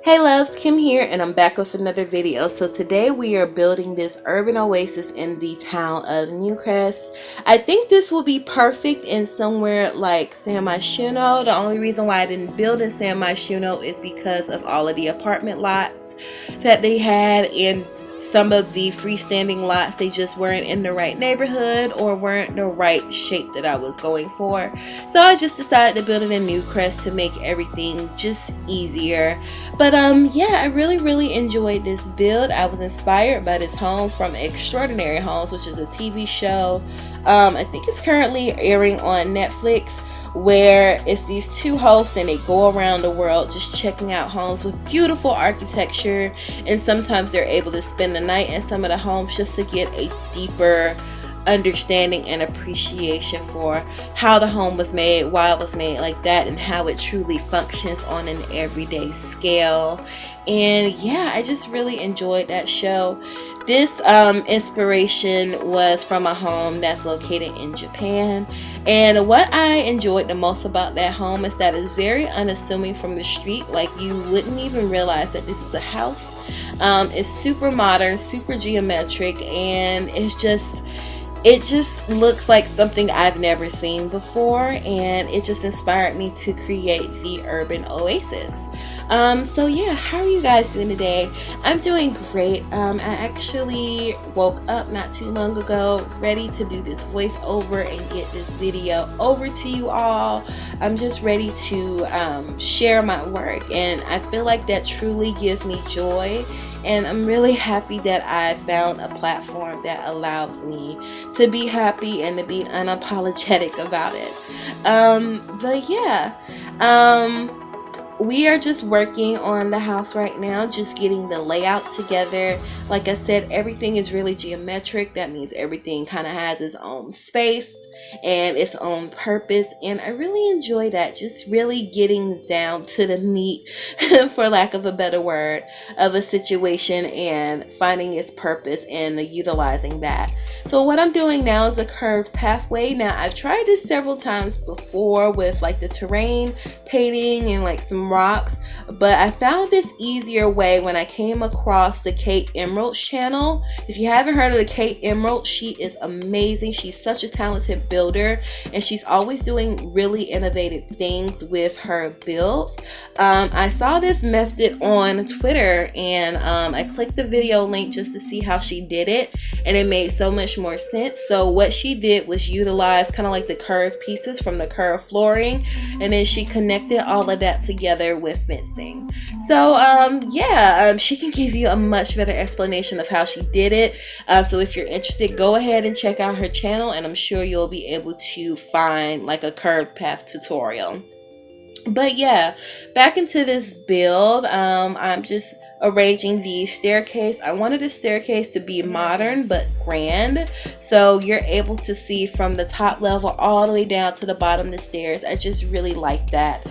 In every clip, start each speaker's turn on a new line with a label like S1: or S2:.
S1: Hey loves, Kim here and I'm back with another video. So today we are building this urban oasis in the town of Newcrest. I think this will be perfect in somewhere like San Myshuno. The only reason why I didn't build in San Myshuno is because of all of the apartment lots that they had, and some of the freestanding lots, they just weren't in the right neighborhood or weren't the right shape that I was going for. So I just decided to build it in Newcrest to make everything just easier. But yeah, I really enjoyed this build. I was inspired by this home from Extraordinary Homes, which is a TV show. I think it's currently airing on Netflix, where it's these two hosts and they go around the world just checking out homes with beautiful architecture, and sometimes they're able to spend the night in some of the homes just to get a deeper understanding and appreciation for how the home was made, why it was made like that, and how it truly functions on an everyday scale. And yeah, I just really enjoyed that show. This inspiration was from a home that's located in Japan, and what I enjoyed the most about that home is that it's very unassuming from the street. Like, you wouldn't even realize that this is a house. It's super modern, super geometric, and it just looks like something I've never seen before, and it just inspired me to create the Urban Oasis. So yeah, how are you guys doing today? I'm doing great. I actually woke up not too long ago, ready to do this voiceover and get this video over to you all. I'm just ready to share my work, and I feel like that truly gives me joy. And I'm really happy that I found a platform that allows me to be happy and to be unapologetic about it. But yeah, we are just working on the house right now, just getting the layout together. Like I said, everything is really geometric. That means everything kind of has its own space and its own purpose, and I really enjoy that. Just really getting down to the meat for lack of a better word of a situation and finding its purpose and utilizing that. So what I'm doing now is a curved pathway. Now, I've tried this several times before with like the terrain painting and like some rocks, but I found this easier way when I came across the Kate Emerald's channel. If you haven't heard of the Kate Emerald, she is amazing. She's such a talented builder, and she's always doing really innovative things with her builds. I saw this method on Twitter, and I clicked the video link just to see how she did it, and it made so much more sense. So what she did was utilize kind of like the curved pieces from the curved flooring, and then she connected all of that together with fencing. So yeah, she can give you a much better explanation of how she did it. So if you're interested, go ahead and check out her channel, and I'm sure you'll be able to find like a curved path tutorial. But yeah, back into this build. I'm just arranging the staircase. I wanted the staircase to be modern but grand, so you're able to see from the top level all the way down to the bottom of the stairs. I just really like that.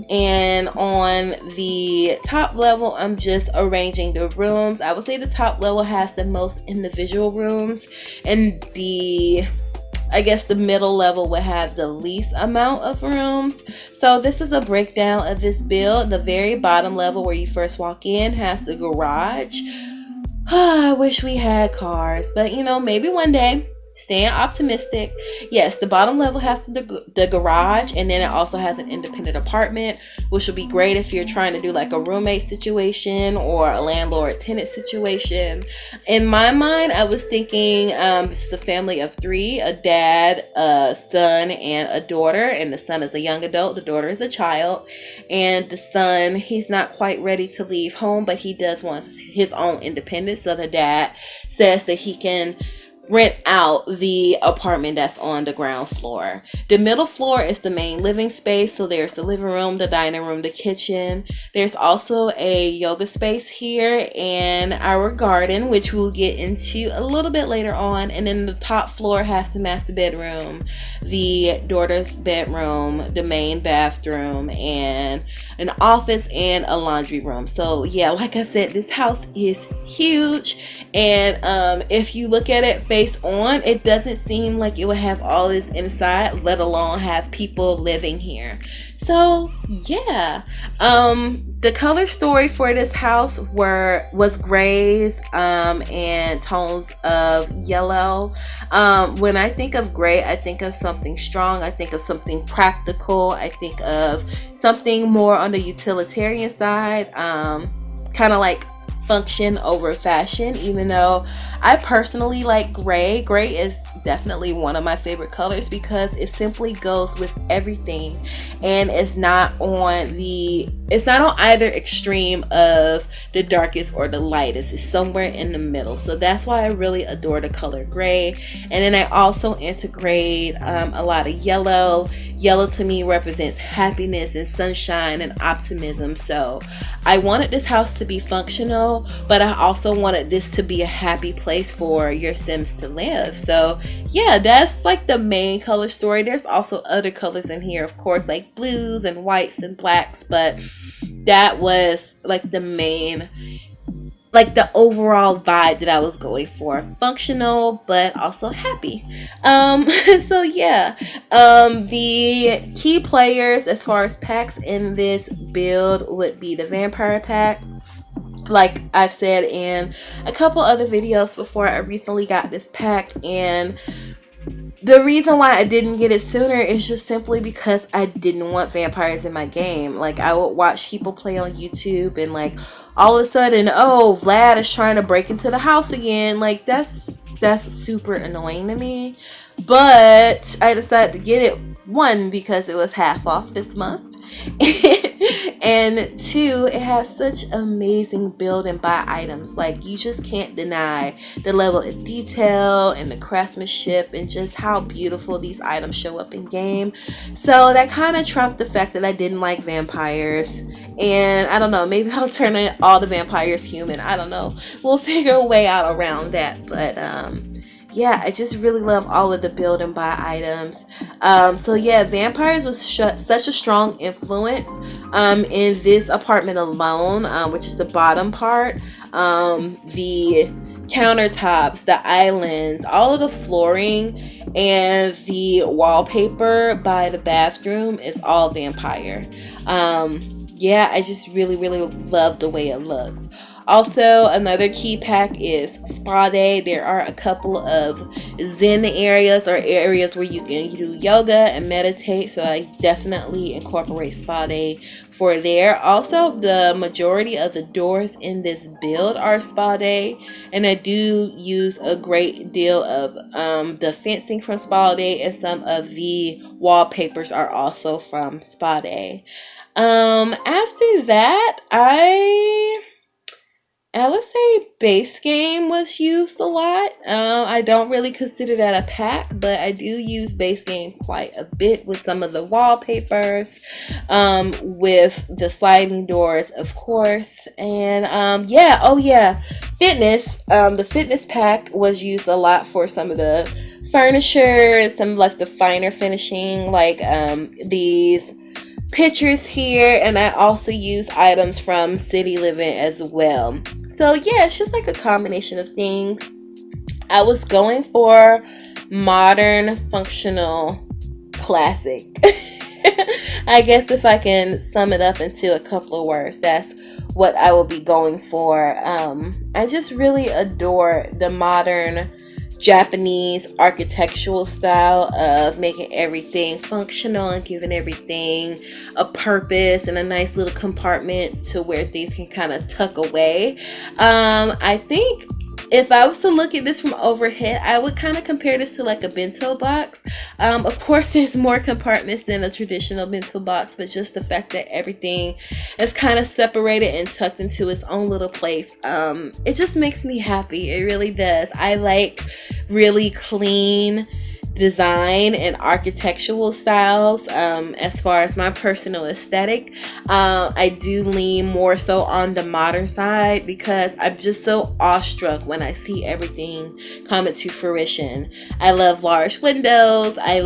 S1: And on the top level, I'm just arranging the rooms. I would say the top level has the most individual rooms, and I guess the middle level would have the least amount of rooms. So this is a breakdown of this build. The very bottom level where you first walk in has the garage. I wish we had cars, but you know, maybe one day. Staying optimistic. Yes, the bottom level has the garage, and then it also has an independent apartment, which will be great if you're trying to do like a roommate situation or a landlord-tenant situation. In my mind, I was thinking it's a family of three: a dad, a son, and a daughter. And the son is a young adult, the daughter is a child. And the son, he's not quite ready to leave home, but he does want his own independence. So the dad says that he can rent out the apartment that's on the ground floor. The middle floor is the main living space, so there's the living room, the dining room, the kitchen. There's also a yoga space here and our garden, which we'll get into a little bit later on. And then the top floor has the master bedroom, the daughter's bedroom, the main bathroom, and an office and a laundry room. So yeah, like I said, this house is huge, and if you look at it face space on, it doesn't seem like it would have all this inside, let alone have people living here. So yeah, the color story for this house was grays and tones of yellow. When I think of gray, I think of something strong, I think of something practical, I think of something more on the utilitarian side, kind of like function over fashion. Even though I personally like gray, gray is definitely one of my favorite colors because it simply goes with everything, and it's not on either extreme of the darkest or the lightest. It's somewhere in the middle. So that's why I really adore the color gray. And then I also integrate a lot of yellow. Yellow to me represents happiness and sunshine and optimism. So I wanted this house to be functional, but I also wanted this to be a happy place for your Sims to live. So yeah, that's like the main color story. There's also other colors in here, of course, like blues and whites and blacks, but that was like the main, like the overall vibe that I was going for. Functional, but also happy. So yeah, the key players as far as packs in this build would be the vampire pack. Like I've said in a couple other videos before, I recently got this pack, and the reason why I didn't get it sooner is just simply because I didn't want vampires in my game. Like, I would watch people play on YouTube and like all of a sudden, oh, Vlad is trying to break into the house again. Like, that's super annoying to me. But I decided to get it, one, because it was half off this month, and two, it has such amazing build and buy items. Like, you just can't deny the level of detail and the craftsmanship and just how beautiful these items show up in game. So that kind of trumped the fact that I didn't like vampires. And I don't know, maybe I'll turn all the vampires human. I don't know, we'll figure a way out around that. But yeah, I just really love all of the build and buy items. So yeah, vampires was such a strong influence in this apartment alone, which is the bottom part. The countertops, the islands, all of the flooring, and the wallpaper by the bathroom is all vampire. Yeah, I just really love the way it looks. Also, another key pack is Spa Day. There are a couple of Zen areas, or areas where you can do yoga and meditate, so I definitely incorporate Spa Day for there. Also, the majority of the doors in this build are Spa Day, and I do use a great deal of the fencing from Spa Day, and some of the wallpapers are also from Spa Day. After that, I would say base game was used a lot. I don't really consider that a pack, but I do use base game quite a bit with some of the wallpapers, with the sliding doors, of course. And yeah, oh yeah, fitness. The fitness pack was used a lot for some of the furniture, some like the finer finishing, like these pictures here, and I also use items from City Living as well. So yeah, it's just like a combination of things. I was going for modern, functional, classic. I guess if I can sum it up into a couple of words, that's what I will be going for. I just really adore the modern Japanese architectural style of making everything functional and giving everything a purpose and a nice little compartment to where things can kind of tuck away. I think if I was to look at this from overhead, I would kind of compare this to like a bento box. Of course, there's more compartments than a traditional bento box, but just the fact that everything is kind of separated and tucked into its own little place, it just makes me happy. It really does. I like really clean design and architectural styles. As far as my personal aesthetic, I do lean more so on the modern side because I'm just so awestruck when I see everything come into fruition. I love large windows. I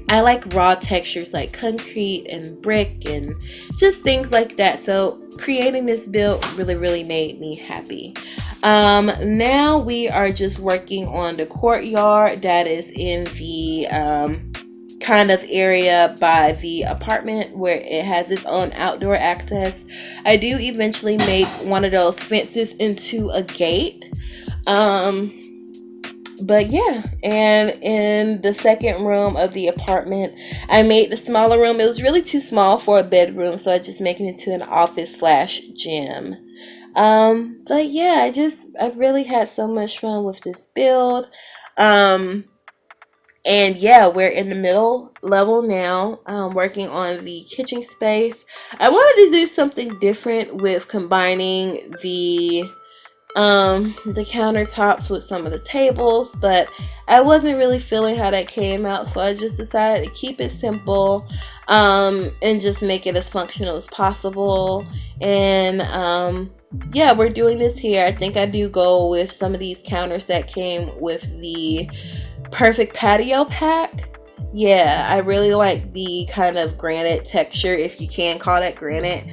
S1: like raw textures like concrete and brick and just things like that. So creating this build really made me happy. Now we are just working on the courtyard that is in the kind of area by the apartment where it has its own outdoor access. I do eventually make one of those fences into a gate. But yeah, and in the second room of the apartment, I made the smaller room. It was really too small for a bedroom, so I just make it into an office slash gym. But yeah, I've really had so much fun with this build. And yeah, we're in the middle level now, working on the kitchen space. I wanted to do something different with combining the countertops with some of the tables, but I wasn't really feeling how that came out, so I just decided to keep it simple, and just make it as functional as possible. And yeah, we're doing this here. I think I do go with some of these counters that came with the Perfect Patio pack. Yeah, I really like the kind of granite texture, if you can call that granite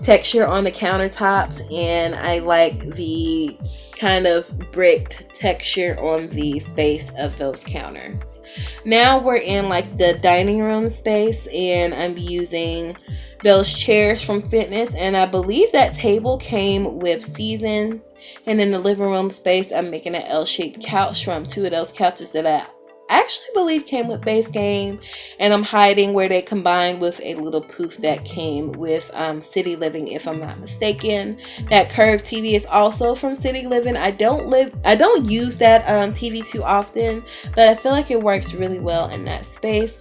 S1: texture, on the countertops, and I like the kind of bricked texture on the face of those counters. Now we're in like the dining room space, and I'm using those chairs from Fitness, and I believe that table came with Seasons. And in the living room space, I'm making an L-shaped couch from two of those couches that I actually believe came with base game, and I'm hiding where they combined with a little poof that came with City Living, if I'm not mistaken. That curved TV is also from City Living. I don't use that TV too often, but I feel like it works really well in that space.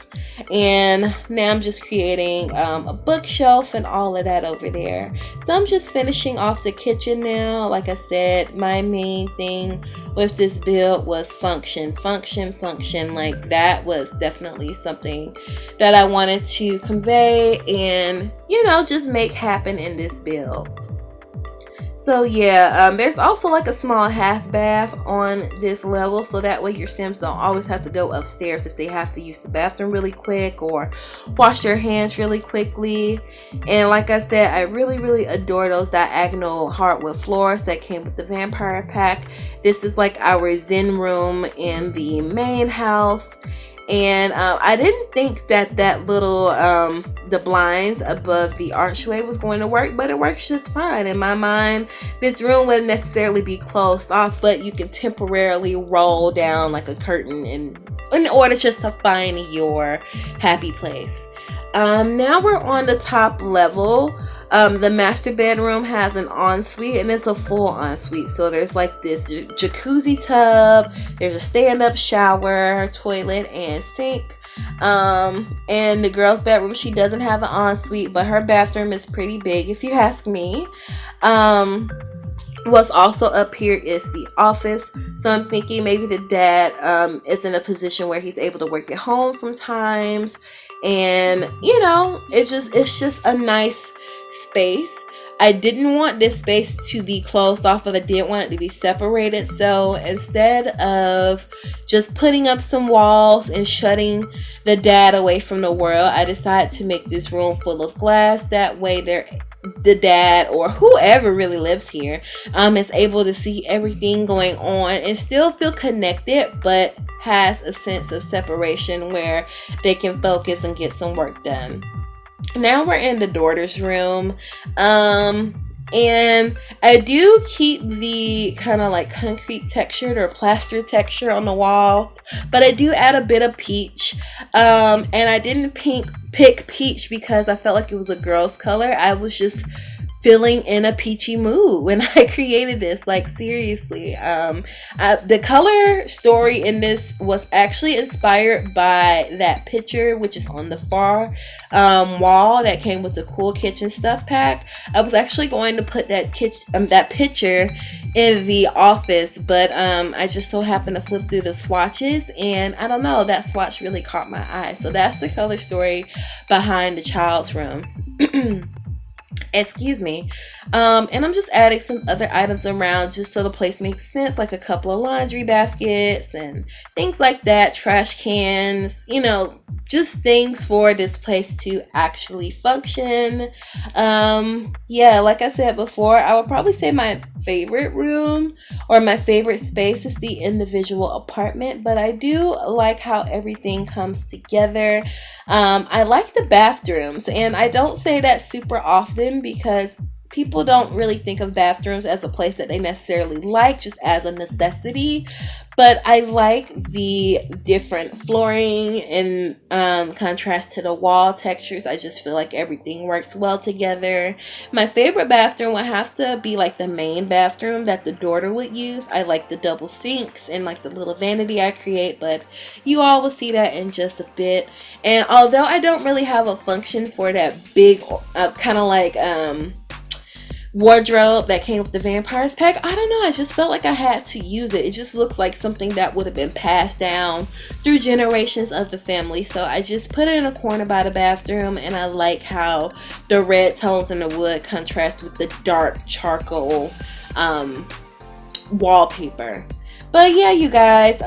S1: And now I'm just creating a bookshelf and all of that over there. So I'm just finishing off the kitchen now. Like I said, my main thing with this build was function. Like, that was definitely something that I wanted to convey and, you know, just make happen in this build. So yeah, there's also like a small half bath on this level, so that way your Sims don't always have to go upstairs if they have to use the bathroom really quick or wash their hands really quickly. And like I said, I really adore those diagonal hardwood floors that came with the vampire pack. This is like our zen room in the main house. And I didn't think that little the blinds above the archway was going to work, but it works just fine. In my mind, this room wouldn't necessarily be closed off, but you can temporarily roll down like a curtain in order just to find your happy place. Now we're on the top level. The master bedroom has an ensuite, and it's a full ensuite. So there's like this jacuzzi tub, there's a stand-up shower, toilet, and sink. And the girl's bedroom, she doesn't have an ensuite, but her bathroom is pretty big, if you ask me. What's also up here is the office. So I'm thinking maybe the dad is in a position where he's able to work at home from times, and you know, it's just a nice space. I didn't want this space to be closed off, but I did want it to be separated. So instead of just putting up some walls and shutting the dad away from the world, I decided to make this room full of glass. That way the dad or whoever really lives here is able to see everything going on and still feel connected, but has a sense of separation where they can focus and get some work done. Now we're in the daughter's room, and I do keep the kind of like concrete textured or plaster texture on the walls, but I do add a bit of peach. And I didn't pick peach because I felt like it was a girl's color. I was just feeling in a peachy mood when I created this, like seriously. The color story in this was actually inspired by that picture, which is on the far wall that came with the cool kitchen stuff pack. I was actually going to put that picture in the office, but I just so happened to flip through the swatches, and I don't know, that swatch really caught my eye. So that's the color story behind the child's room. Excuse me. And I'm just adding some other items around just so the place makes sense, like a couple of laundry baskets and things like that, trash cans, you know, just things for this place to actually function. Yeah, like I said before, I would probably say my favorite room or my favorite space is the individual apartment, but I do like how everything comes together. I like the bathrooms, and I don't say that super often because people don't really think of bathrooms as a place that they necessarily like, just as a necessity. But I like the different flooring in contrast to the wall textures. I just feel like everything works well together. My favorite bathroom would have to be like the main bathroom that the daughter would use. I like the double sinks and like the little vanity I create, but you all will see that in just a bit. And although I don't really have a function for that big kind of like wardrobe that came with the vampires pack, I don't know, I just felt like I had to use it. It just looks like something that would have been passed down through generations of the family, so I just put it in a corner by the bathroom. And I like how the red tones in the wood contrast with the dark charcoal wallpaper. But yeah, you guys,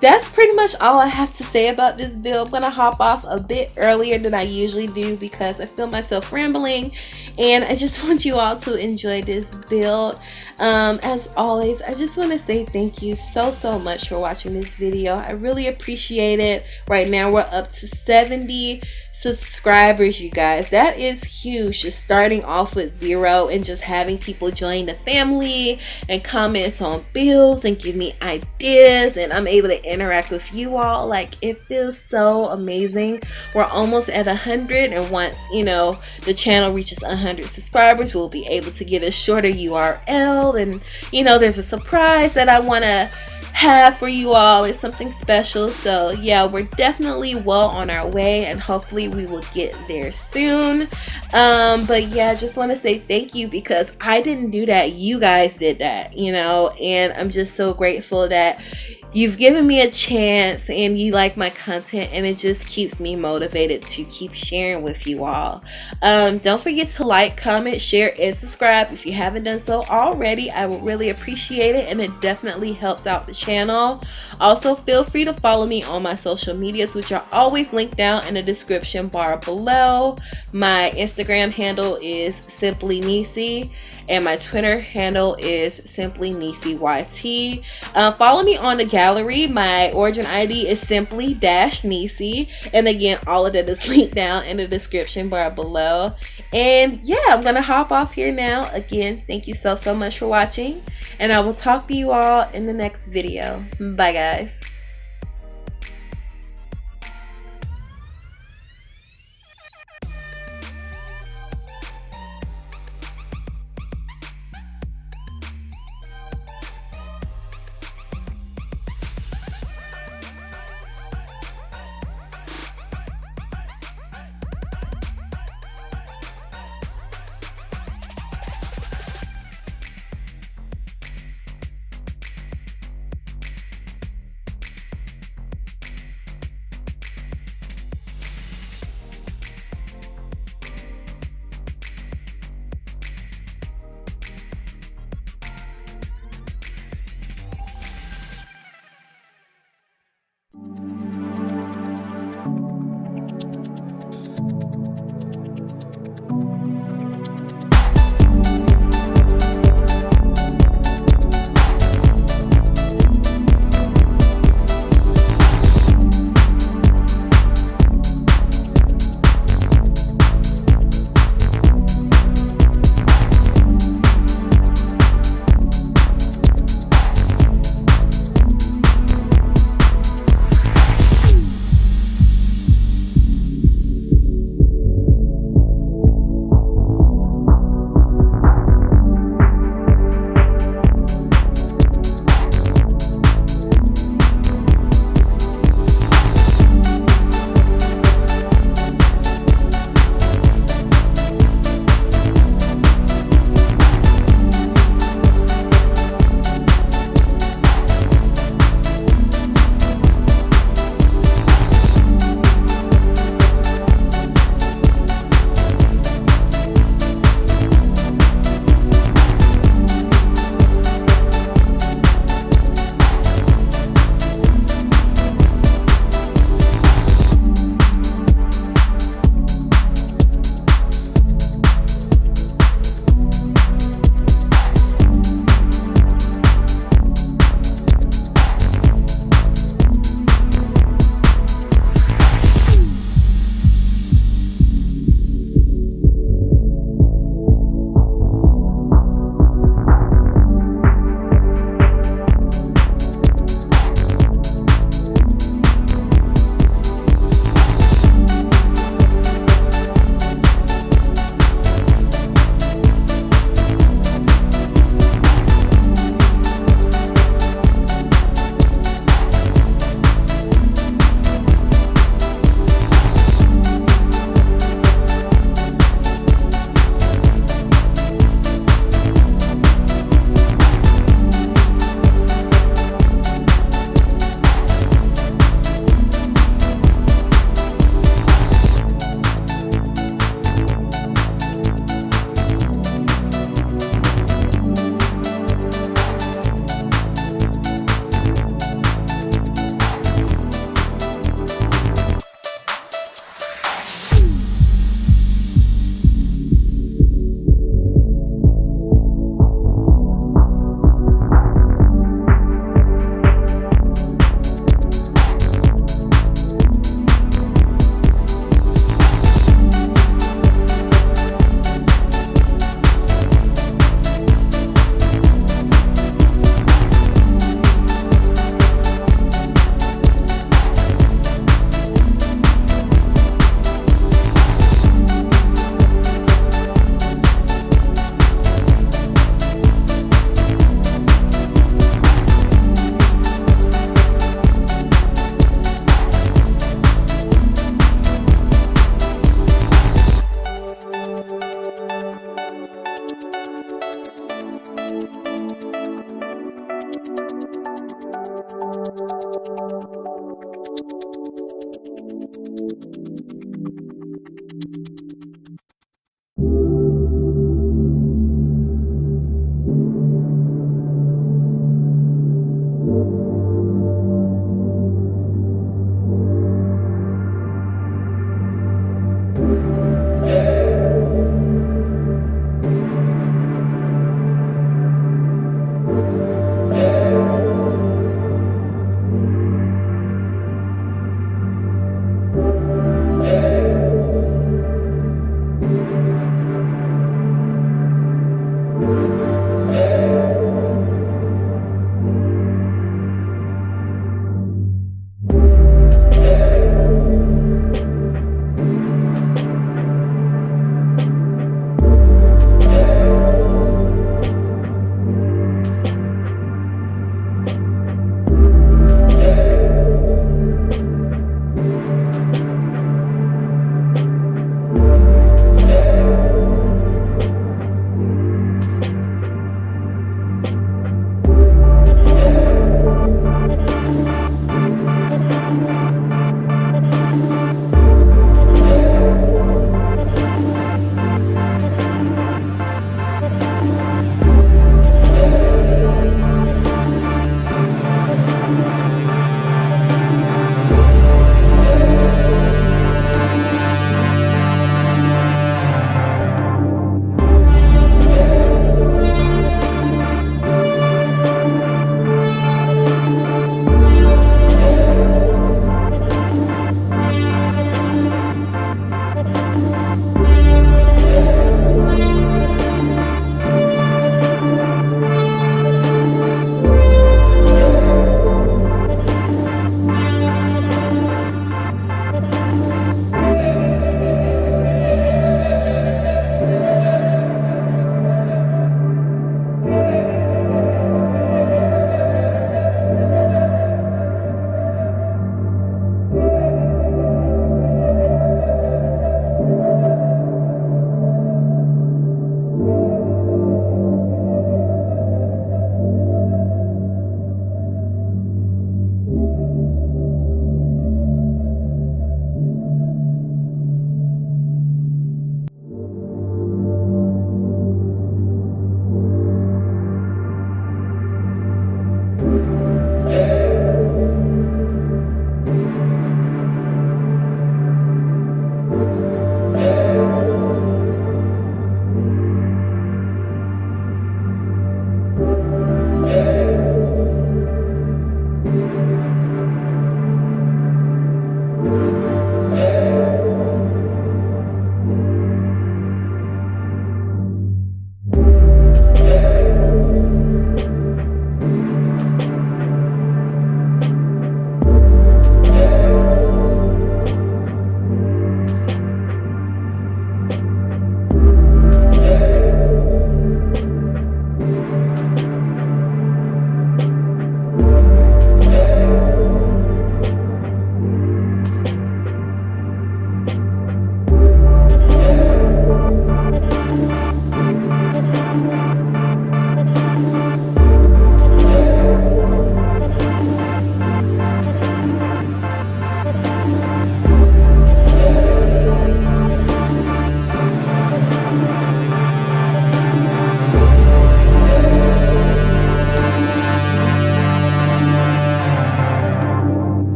S1: that's pretty much all I have to say about this build. I'm gonna hop off a bit earlier than I usually do because I feel myself rambling, and I just want you all to enjoy this build. As always, I just want to say thank you so much for watching this video. I really appreciate it. Right now we're up to 70 subscribers, you guys. That is huge, just starting off with 0 and just having people join the family and comment on builds and give me ideas, and I'm able to interact with you all. Like, it feels so amazing. We're almost at 100, and once, you know, the channel reaches 100 subscribers, we'll be able to get a shorter URL, and you know, there's a surprise that I want to have for you all. It's something special. So yeah, we're definitely well on our way, and hopefully we will get there soon. But yeah, I just want to say thank you because I didn't do that, you guys did that, you know, and I'm just so grateful that you've given me a chance and you like my content, and it just keeps me motivated to keep sharing with you all. Don't forget to like, comment, share, and subscribe if you haven't done so already. I would really appreciate it, and it definitely helps out the channel. Also, feel free to follow me on my social medias, which are always linked down in the description bar below. My Instagram handle is Simply-Nisey, and my Twitter handle is Simply-Nisey YT. Follow me on the gallery. My origin ID is Simply-Nisey, and again, all of that is linked down in the description bar below. And yeah, I'm gonna hop off here now. Again, thank you so much for watching, and I will talk to you all in the next video. Bye guys.